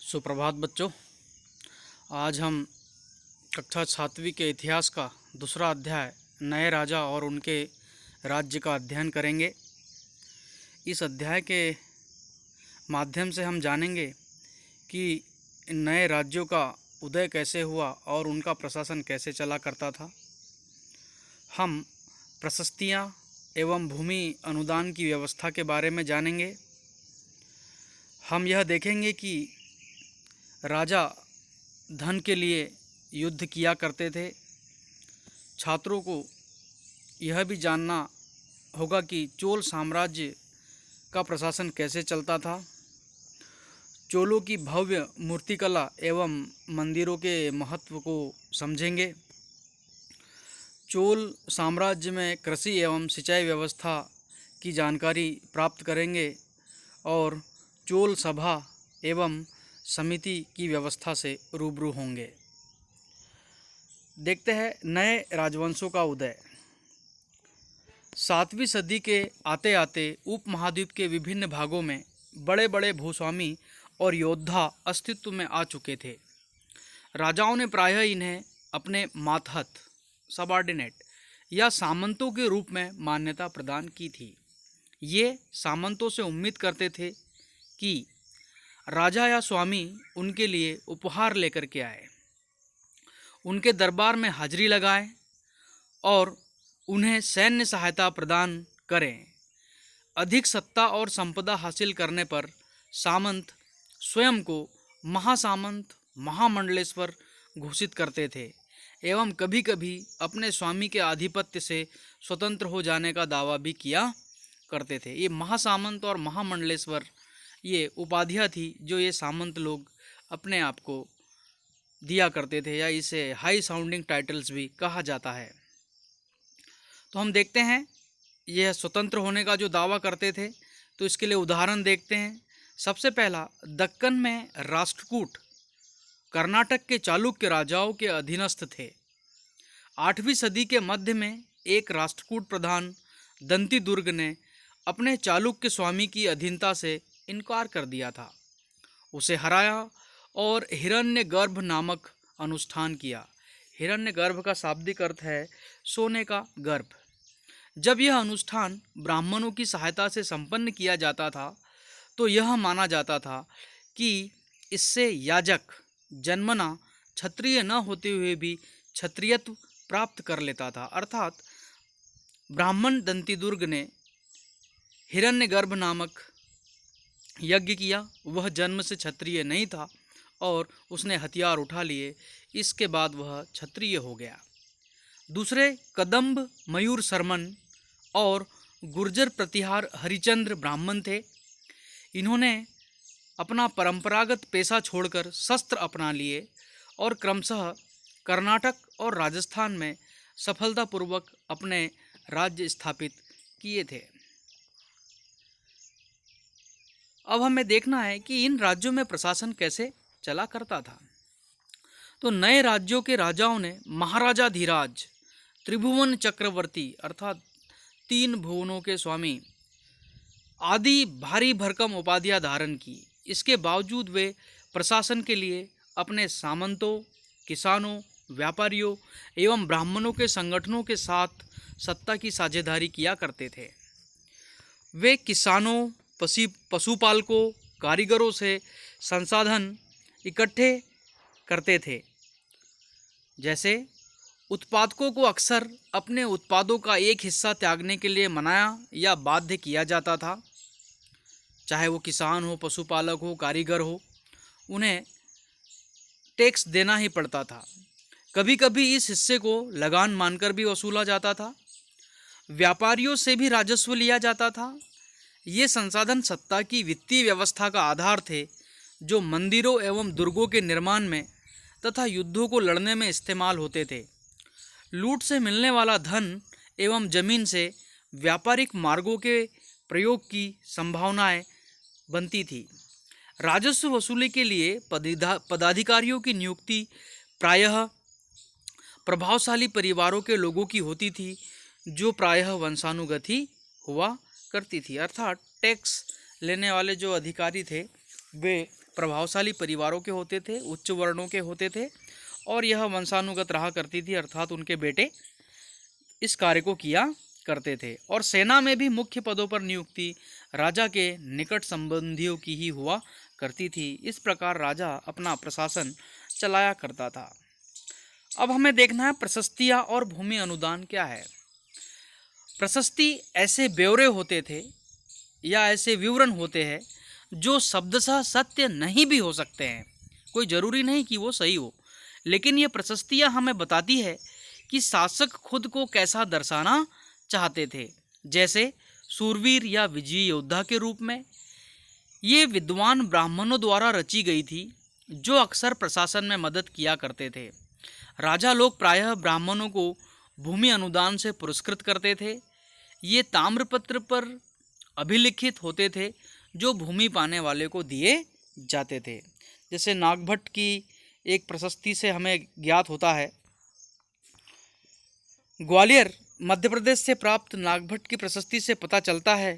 सुप्रभात बच्चों। आज हम कक्षा 7वीं के इतिहास का दूसरा अध्याय नए राजा और उनके राज्य का अध्ययन करेंगे। इस अध्याय के माध्यम से हम जानेंगे कि नए राज्यों का उदय कैसे हुआ और उनका प्रशासन कैसे चला करता था। हम प्रशस्तियाँ एवं भूमि अनुदान की व्यवस्था के बारे में जानेंगे। हम यह देखेंगे कि राजा धन के लिए युद्ध किया करते थे। छात्रों को यह भी जानना होगा कि चोल साम्राज्य का प्रशासन कैसे चलता था। चोलों की भव्य मूर्तिकला एवं मंदिरों के महत्व को समझेंगे। चोल साम्राज्य में कृषि एवं सिंचाई व्यवस्था की जानकारी प्राप्त करेंगे और चोल सभा एवं समिति की व्यवस्था से रूबरू होंगे। देखते हैं नए राजवंशों का उदय। 7वीं सदी के आते आते उपमहाद्वीप के विभिन्न भागों में बड़े बड़े भूस्वामी और योद्धा अस्तित्व में आ चुके थे। राजाओं ने प्रायः इन्हें अपने मातहत सबऑर्डिनेट या सामंतों के रूप में मान्यता प्रदान की थी। ये सामंतों से उम्मीद करते थे कि राजा या स्वामी उनके लिए उपहार लेकर के आए, उनके दरबार में हाजिरी लगाएं और उन्हें सैन्य सहायता प्रदान करें। अधिक सत्ता और संपदा हासिल करने पर सामंत स्वयं को महासामंत महामंडलेश्वर घोषित करते थे एवं कभी कभी अपने स्वामी के आधिपत्य से स्वतंत्र हो जाने का दावा भी किया करते थे। ये महासामंत और महामंडलेश्वर ये उपाधियाँ थी जो ये सामंत लोग अपने आप को दिया करते थे, या इसे हाई साउंडिंग टाइटल्स भी कहा जाता है। तो हम देखते हैं यह स्वतंत्र होने का जो दावा करते थे, तो इसके लिए उदाहरण देखते हैं। सबसे पहला, दक्कन में राष्ट्रकूट कर्नाटक के चालुक्य राजाओं के अधीनस्थ थे। 8वीं सदी के मध्य में एक राष्ट्रकूट प्रधान दंतीदुर्ग ने अपने चालुक्य स्वामी की अधीनता से इनकार कर दिया था। उसे हराया और हिरण्यगर्भ नामक अनुष्ठान किया। हिरण्यगर्भ का शाब्दिक अर्थ है सोने का गर्भ। जब यह अनुष्ठान ब्राह्मणों की सहायता से संपन्न किया जाता था तो यह माना जाता था कि इससे याजक जन्मना क्षत्रिय न होते हुए भी क्षत्रियत्व प्राप्त कर लेता था। अर्थात ब्राह्मण दंतीदुर्ग ने हिरण्यगर्भ नामक यज्ञ किया। वह जन्म से क्षत्रिय नहीं था और उसने हथियार उठा लिए। इसके बाद वह क्षत्रिय हो गया। दूसरे, कदम्ब मयूर शर्मन और गुर्जर प्रतिहार हरिचंद्र ब्राह्मण थे। इन्होंने अपना परंपरागत पेशा छोड़कर शस्त्र अपना लिए और क्रमशः कर्नाटक और राजस्थान में सफलतापूर्वक अपने राज्य स्थापित किए थे। अब हमें देखना है कि इन राज्यों में प्रशासन कैसे चला करता था। तो नए राज्यों के राजाओं ने महाराजाधिराज, त्रिभुवन चक्रवर्ती अर्थात 3 भुवनों के स्वामी आदि भारी भरकम उपाधियां धारण की। इसके बावजूद वे प्रशासन के लिए अपने सामंतों, किसानों, व्यापारियों एवं ब्राह्मणों के संगठनों के साथ सत्ता की साझेदारी किया करते थे। वे किसानों, पशुपालकों, कारीगरों से संसाधन इकट्ठे करते थे। जैसे उत्पादकों को अक्सर अपने उत्पादों का एक हिस्सा त्यागने के लिए मनाया या बाध्य किया जाता था। चाहे वो किसान हो, पशुपालक हो, कारीगर हो, उन्हें टैक्स देना ही पड़ता था। कभी कभी इस हिस्से को लगान मानकर भी वसूला जाता था। व्यापारियों से भी राजस्व लिया जाता था। ये संसाधन सत्ता की वित्तीय व्यवस्था का आधार थे, जो मंदिरों एवं दुर्गों के निर्माण में तथा युद्धों को लड़ने में इस्तेमाल होते थे। लूट से मिलने वाला धन एवं जमीन से व्यापारिक मार्गों के प्रयोग की संभावनाएं बनती थी। राजस्व वसूली के लिए पदाधिकारियों की नियुक्ति प्रायः प्रभावशाली परिवारों के लोगों की होती थी, जो प्रायः वंशानुगत ही हुआ करती थी। अर्थात टैक्स लेने वाले जो अधिकारी थे वे प्रभावशाली परिवारों के होते थे, उच्च वर्णों के होते थे, और यह वंशानुगत रहा करती थी, अर्थात उनके बेटे इस कार्य को किया करते थे। और सेना में भी मुख्य पदों पर नियुक्ति राजा के निकट संबंधियों की ही हुआ करती थी। इस प्रकार राजा अपना प्रशासन चलाया करता था। अब हमें देखना है प्रशस्तियाँ और भूमि अनुदान क्या है। प्रशस्ति ऐसे ब्यौरे होते थे या ऐसे विवरण होते हैं जो शब्दशः सत्य नहीं भी हो सकते हैं, कोई ज़रूरी नहीं कि वो सही हो, लेकिन ये प्रशस्तियाँ हमें बताती है कि शासक खुद को कैसा दर्शाना चाहते थे, जैसे सूरवीर या विजयी योद्धा के रूप में। ये विद्वान ब्राह्मणों द्वारा रची गई थी जो अक्सर प्रशासन में मदद किया करते थे। राजा लोग प्रायः ब्राह्मणों को भूमि अनुदान से पुरस्कृत करते थे। ये ताम्रपत्र पर अभिलिखित होते थे जो भूमि पाने वाले को दिए जाते थे। जैसे नागभट्ट की एक प्रशस्ति से हमें ज्ञात होता है। ग्वालियर मध्य प्रदेश से प्राप्त नागभट्ट की प्रशस्ति से पता चलता है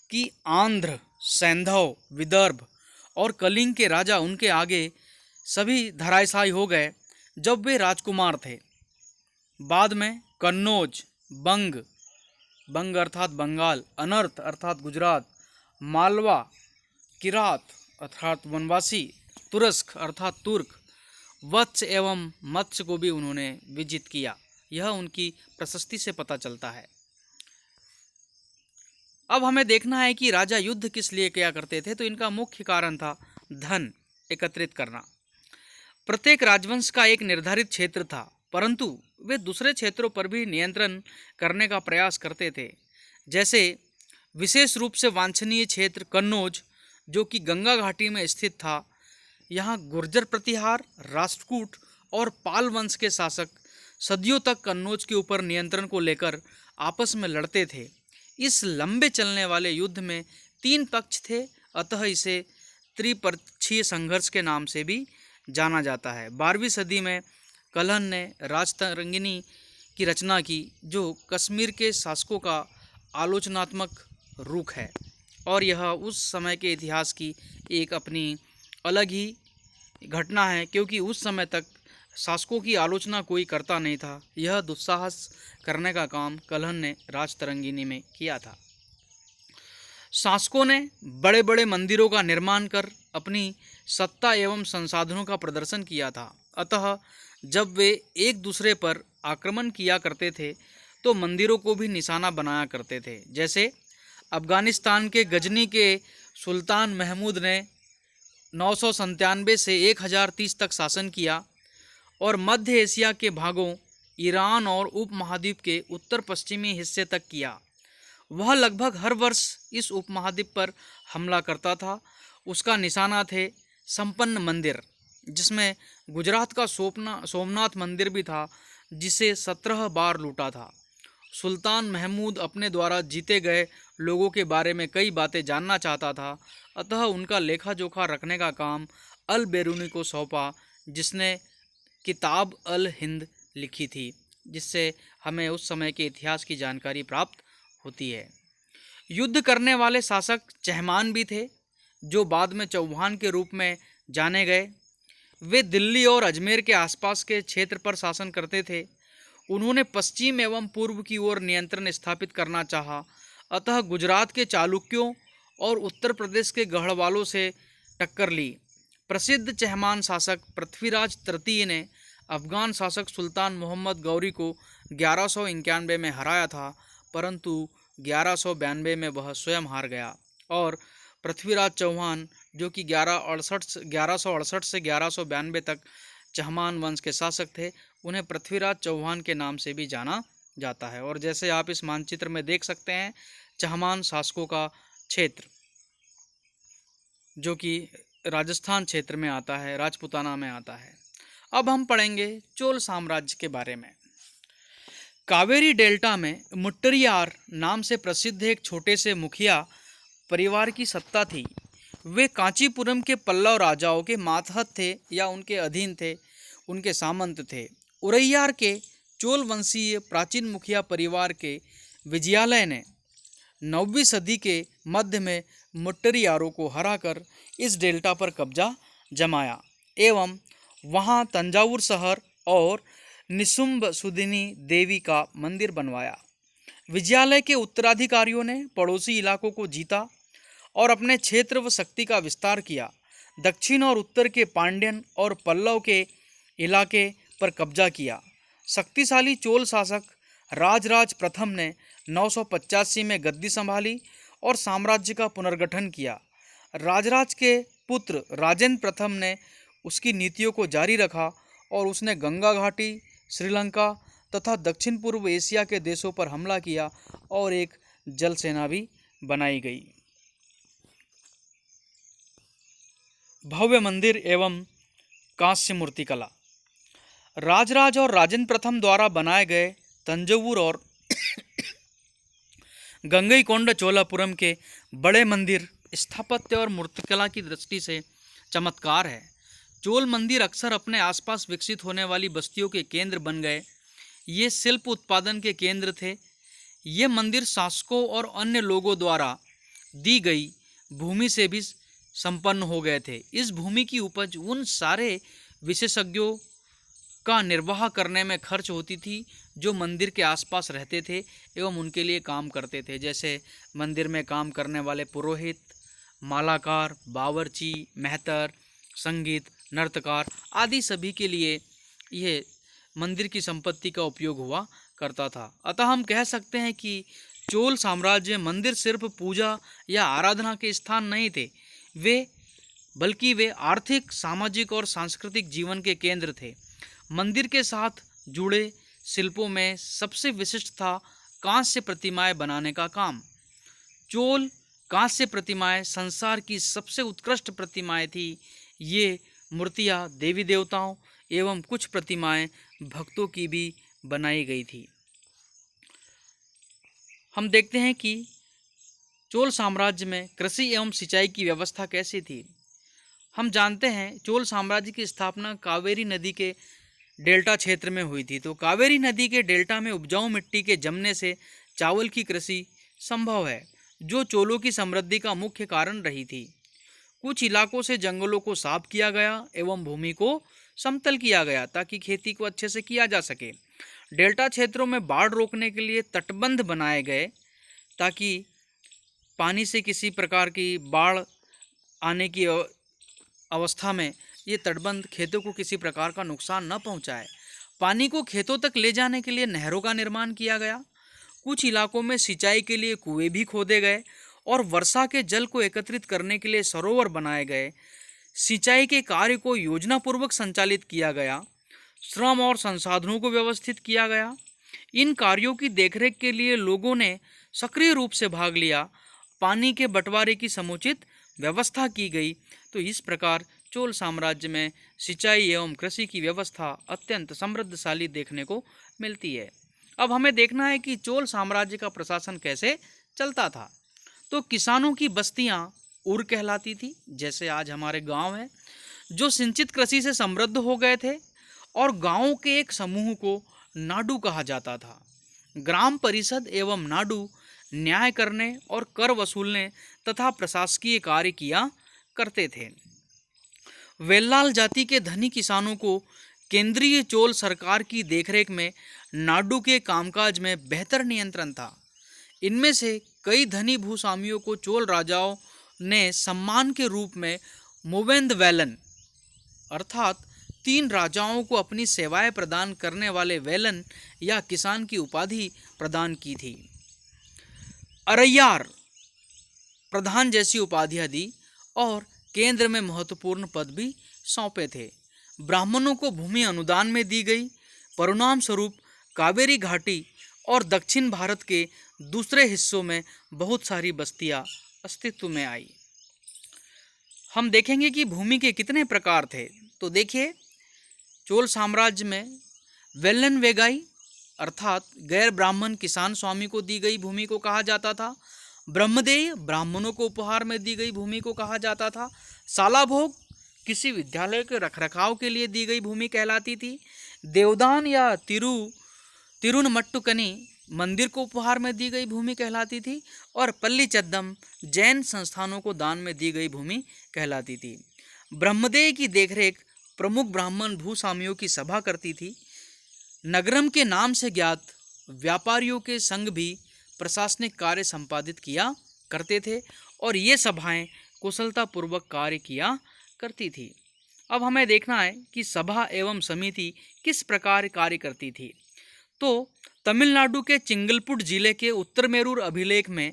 कि आंध्र, सैंधव, विदर्भ और कलिंग के राजा उनके आगे सभी धराशायी हो गए जब वे राजकुमार थे। बाद में कन्नौज, बंग अर्थात बंगाल, अनर्थ अर्थात गुजरात, मालवा, किरात अर्थात वनवासी, तुरस्क अर्थात तुर्क, वत्स एवं मत्स्य को भी उन्होंने विजित किया। यह उनकी प्रशस्ति से पता चलता है। अब हमें देखना है कि राजा युद्ध किस लिए किया करते थे। तो इनका मुख्य कारण था धन एकत्रित करना। प्रत्येक राजवंश का एक निर्धारित क्षेत्र था, परंतु वे दूसरे क्षेत्रों पर भी नियंत्रण करने का प्रयास करते थे। जैसे विशेष रूप से वांछनीय क्षेत्र कन्नौज, जो कि गंगा घाटी में स्थित था। यहाँ गुर्जर प्रतिहार, राष्ट्रकूट और पाल वंश के शासक सदियों तक कन्नौज के ऊपर नियंत्रण को लेकर आपस में लड़ते थे। इस लंबे चलने वाले युद्ध में 3 पक्ष थे, अतः इसे त्रिपक्षीय संघर्ष के नाम से भी जाना जाता है। 12वीं सदी में कल्हण ने राजतरंगिणी की रचना की, जो कश्मीर के शासकों का आलोचनात्मक रुख है, और यह उस समय के इतिहास की एक अपनी अलग ही घटना है, क्योंकि उस समय तक शासकों की आलोचना कोई करता नहीं था। यह दुस्साहस करने का काम कल्हण ने राजतरंगिणी में किया था। शासकों ने बड़े बड़े मंदिरों का निर्माण कर अपनी सत्ता एवं संसाधनों का प्रदर्शन किया था। अतः जब वे एक दूसरे पर आक्रमण किया करते थे तो मंदिरों को भी निशाना बनाया करते थे। जैसे अफगानिस्तान के गजनी के सुल्तान महमूद ने 997 से 1030 तक शासन किया, और मध्य एशिया के भागों, ईरान और उपमहाद्वीप के उत्तर पश्चिमी हिस्से तक किया। वह लगभग हर वर्ष इस उपमहाद्वीप पर हमला करता था। उसका निशाना थे संपन्न मंदिर, जिसमें गुजरात का सोमनाथ मंदिर भी था, जिसे 17 बार लूटा था। सुल्तान महमूद अपने द्वारा जीते गए लोगों के बारे में कई बातें जानना चाहता था, अतः उनका लेखा जोखा रखने का काम अल बेरूनी को सौंपा, जिसने किताब अल हिंद लिखी थी, जिससे हमें उस समय के इतिहास की जानकारी प्राप्त होती है। युद्ध करने वाले शासक चहमान भी थे, जो बाद में चौहान के रूप में जाने गए। वे दिल्ली और अजमेर के आसपास के क्षेत्र पर शासन करते थे। उन्होंने पश्चिम एवं पूर्व की ओर नियंत्रण स्थापित करना चाहा, अतः गुजरात के चालुक्यों और उत्तर प्रदेश के गढ़वालों से टक्कर ली। प्रसिद्ध चहमान शासक पृथ्वीराज तृतीय ने अफगान शासक सुल्तान मोहम्मद गौरी को 1191 में हराया था, परंतु 1192 में वह स्वयं हार गया, और पृथ्वीराज चौहान, जो कि 1168 से 1192 तक चहमान वंश के शासक थे, उन्हें पृथ्वीराज चौहान के नाम से भी जाना जाता है। और जैसे आप इस मानचित्र में देख सकते हैं, चहमान शासकों का क्षेत्र, जो कि राजस्थान क्षेत्र में आता है, राजपूताना में आता है। अब हम पढ़ेंगे चोल साम्राज्य के बारे में। कावेरी डेल्टा में मुट्टरियार नाम से प्रसिद्ध एक छोटे से मुखिया परिवार की सत्ता थी। वे कांचीपुरम के पल्लव राजाओं के मातहत थे या उनके अधीन थे, उनके सामंत थे। उरैयार के चोल वंशीय प्राचीन मुखिया परिवार के विजयालय ने 9वीं सदी के मध्य में मुट्टरियारों को हराकर इस डेल्टा पर कब्जा जमाया एवं वहां तंजावुर शहर और निशुंभ सुदिनी देवी का मंदिर बनवाया। विजयालय के उत्तराधिकारियों ने पड़ोसी इलाकों को जीता और अपने क्षेत्र व शक्ति का विस्तार किया। दक्षिण और उत्तर के पांड्यन और पल्लव के इलाके पर कब्जा किया। शक्तिशाली चोल शासक राजराज प्रथम ने 985 में गद्दी संभाली और साम्राज्य का पुनर्गठन किया। राजराज के पुत्र राजेंद्र प्रथम ने उसकी नीतियों को जारी रखा और उसने गंगा घाटी, श्रीलंका तथा दक्षिण पूर्व एशिया के देशों पर हमला किया और एक जल सेना भी बनाई गई। भव्य मंदिर एवं कांस्य मूर्ति कला। राजराज और राजेंद्र प्रथम द्वारा बनाए गए तंजौर और गंगईकोंडा चोलापुरम के बड़े मंदिर स्थापत्य और मूर्तिकला की दृष्टि से चमत्कार है। चोल मंदिर अक्सर अपने आसपास विकसित होने वाली बस्तियों के केंद्र बन गए। ये शिल्प उत्पादन के केंद्र थे। ये मंदिर शासकों और अन्य लोगों द्वारा दी गई भूमि से भी संपन्न हो गए थे। इस भूमि की उपज उन सारे विशेषज्ञों का निर्वाह करने में खर्च होती थी जो मंदिर के आसपास रहते थे एवं उनके लिए काम करते थे, जैसे मंदिर में काम करने वाले पुरोहित, मालाकार, बावर्ची, मेहतर, संगीत, नर्तकार आदि सभी के लिए यह मंदिर की संपत्ति का उपयोग हुआ करता था। अतः हम कह सकते हैं कि चोल साम्राज्य मंदिर सिर्फ पूजा या आराधना के स्थान नहीं थे, बल्कि वे आर्थिक, सामाजिक और सांस्कृतिक जीवन के केंद्र थे। मंदिर के साथ जुड़े शिल्पों में सबसे विशिष्ट था कांस्य प्रतिमाएं बनाने का काम। चोल कांस्य प्रतिमाएं संसार की सबसे उत्कृष्ट प्रतिमाएं थी। ये मूर्तियां देवी देवताओं एवं कुछ प्रतिमाएं भक्तों की भी बनाई गई थी। हम देखते हैं कि चोल साम्राज्य में कृषि एवं सिंचाई की व्यवस्था कैसी थी। हम जानते हैं चोल साम्राज्य की स्थापना कावेरी नदी के डेल्टा क्षेत्र में हुई थी। तो कावेरी नदी के डेल्टा में उपजाऊ मिट्टी के जमने से चावल की कृषि संभव है, जो चोलों की समृद्धि का मुख्य कारण रही थी। कुछ इलाकों से जंगलों को साफ किया गया एवं भूमि को समतल किया गया ताकि खेती को अच्छे से किया जा सके। डेल्टा क्षेत्रों में बाढ़ रोकने के लिए तटबंध बनाए गए ताकि पानी से किसी प्रकार की बाढ़ आने की अवस्था में ये तटबंध खेतों को किसी प्रकार का नुकसान न पहुंचाए। पानी को खेतों तक ले जाने के लिए नहरों का निर्माण किया गया। कुछ इलाकों में सिंचाई के लिए कुएं भी खोदे गए और वर्षा के जल को एकत्रित करने के लिए सरोवर बनाए गए। सिंचाई के कार्य को योजनापूर्वक संचालित किया गया। श्रम और संसाधनों को व्यवस्थित किया गया। इन कार्यों की देखरेख के लिए लोगों ने सक्रिय रूप से भाग लिया। पानी के बंटवारे की समुचित व्यवस्था की गई। तो इस प्रकार चोल साम्राज्य में सिंचाई एवं कृषि की व्यवस्था अत्यंत समृद्धशाली देखने को मिलती है। अब हमें देखना है कि चोल साम्राज्य का प्रशासन कैसे चलता था। तो किसानों की बस्तियां उर कहलाती थी, जैसे आज हमारे गांव हैं, जो सिंचित कृषि से समृद्ध हो गए थे, और गांवों के एक समूह को नाडू कहा जाता था। ग्राम परिषद एवं नाडू न्याय करने और कर वसूलने तथा प्रशासकीय कार्य किया करते थे। वेल्लाल जाति के धनी किसानों को केंद्रीय चोल सरकार की देखरेख में नाडू के कामकाज में बेहतर नियंत्रण था। इनमें से कई धनी भूस्वामियों को चोल राजाओं ने सम्मान के रूप में मुवेंद वेलन अर्थात 3 राजाओं को अपनी सेवाएं प्रदान करने वाले वेलन या किसान की उपाधि प्रदान की थी। अरैयार प्रधान जैसी उपाधियां दी और केंद्र में महत्वपूर्ण पद भी सौंपे थे। ब्राह्मणों को भूमि अनुदान में दी गई। परिणाम स्वरूप कावेरी घाटी और दक्षिण भारत के दूसरे हिस्सों में बहुत सारी बस्तियां अस्तित्व में आई। हम देखेंगे कि भूमि के कितने प्रकार थे। तो देखिए, चोल साम्राज्य में वेलन वेगाई अर्थात गैर ब्राह्मण किसान स्वामी को दी गई भूमि को कहा जाता था। ब्रह्मदेय ब्राह्मणों को उपहार में दी गई भूमि को कहा जाता था। सालाभोग किसी विद्यालय के रखरखाव के लिए दी गई भूमि कहलाती थी। देवदान या तिरुनमट्टुकनी मंदिर को उपहार में दी गई भूमि कहलाती थी। और पल्लीचद्दम जैन संस्थानों को दान में दी गई भूमि कहलाती थी। ब्रह्मदेव की देखरेख प्रमुख ब्राह्मण भूस्वामियों की सभा करती थी। नगरम के नाम से ज्ञात व्यापारियों के संघ भी प्रशासनिक कार्य संपादित किया करते थे और ये सभाएं कुशलतापूर्वक कार्य किया करती थी। अब हमें देखना है कि सभा एवं समिति किस प्रकार कार्य करती थी। तो तमिलनाडु के चिंगलपुट जिले के उत्तर मेरूर अभिलेख में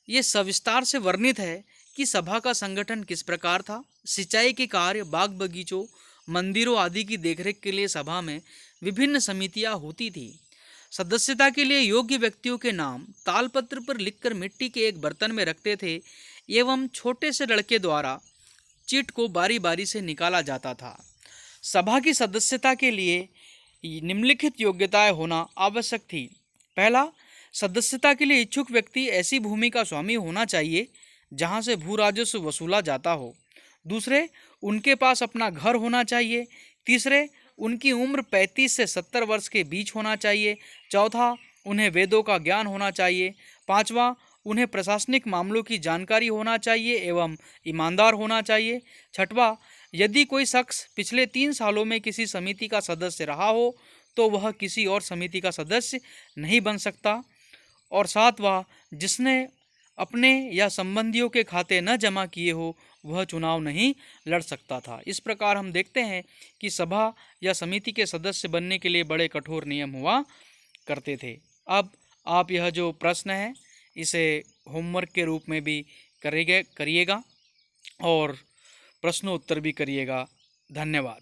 ये सविस्तार से वर्णित है कि सभा का संगठन किस प्रकार था। सिंचाई के कार्य, बाग बगीचों, मंदिरों आदि की देखरेख के लिए सभा में विभिन्न समितियां होती थी। सदस्यता के लिए योग्य व्यक्तियों के नाम तालपत्र पर लिखकर मिट्टी के एक बर्तन में रखते थे एवं छोटे से लड़के द्वारा चिट को बारी बारी से निकाला जाता था। सभा की सदस्यता के लिए निम्नलिखित योग्यताएं होना आवश्यक थी। पहला, सदस्यता के लिए इच्छुक व्यक्ति ऐसी भूमि का स्वामी होना चाहिए जहां से भू राजस्व वसूला जाता हो। दूसरे, उनके पास अपना घर होना चाहिए। तीसरे, उनकी उम्र 35 से 70 वर्ष के बीच होना चाहिए। चौथा, उन्हें वेदों का ज्ञान होना चाहिए। पांचवा, उन्हें प्रशासनिक मामलों की जानकारी होना चाहिए एवं ईमानदार होना चाहिए। छठवां, यदि कोई शख्स पिछले 3 सालों में किसी समिति का सदस्य रहा हो तो वह किसी और समिति का सदस्य नहीं बन सकता। और सातवां, जिसने अपने या संबंधियों के खाते न जमा किए हो वह चुनाव नहीं लड़ सकता था। इस प्रकार हम देखते हैं कि सभा या समिति के सदस्य बनने के लिए बड़े कठोर नियम हुआ करते थे। अब आप यह जो प्रश्न है इसे होमवर्क के रूप में भी करिएगा और प्रश्नोत्तर भी करिएगा। धन्यवाद।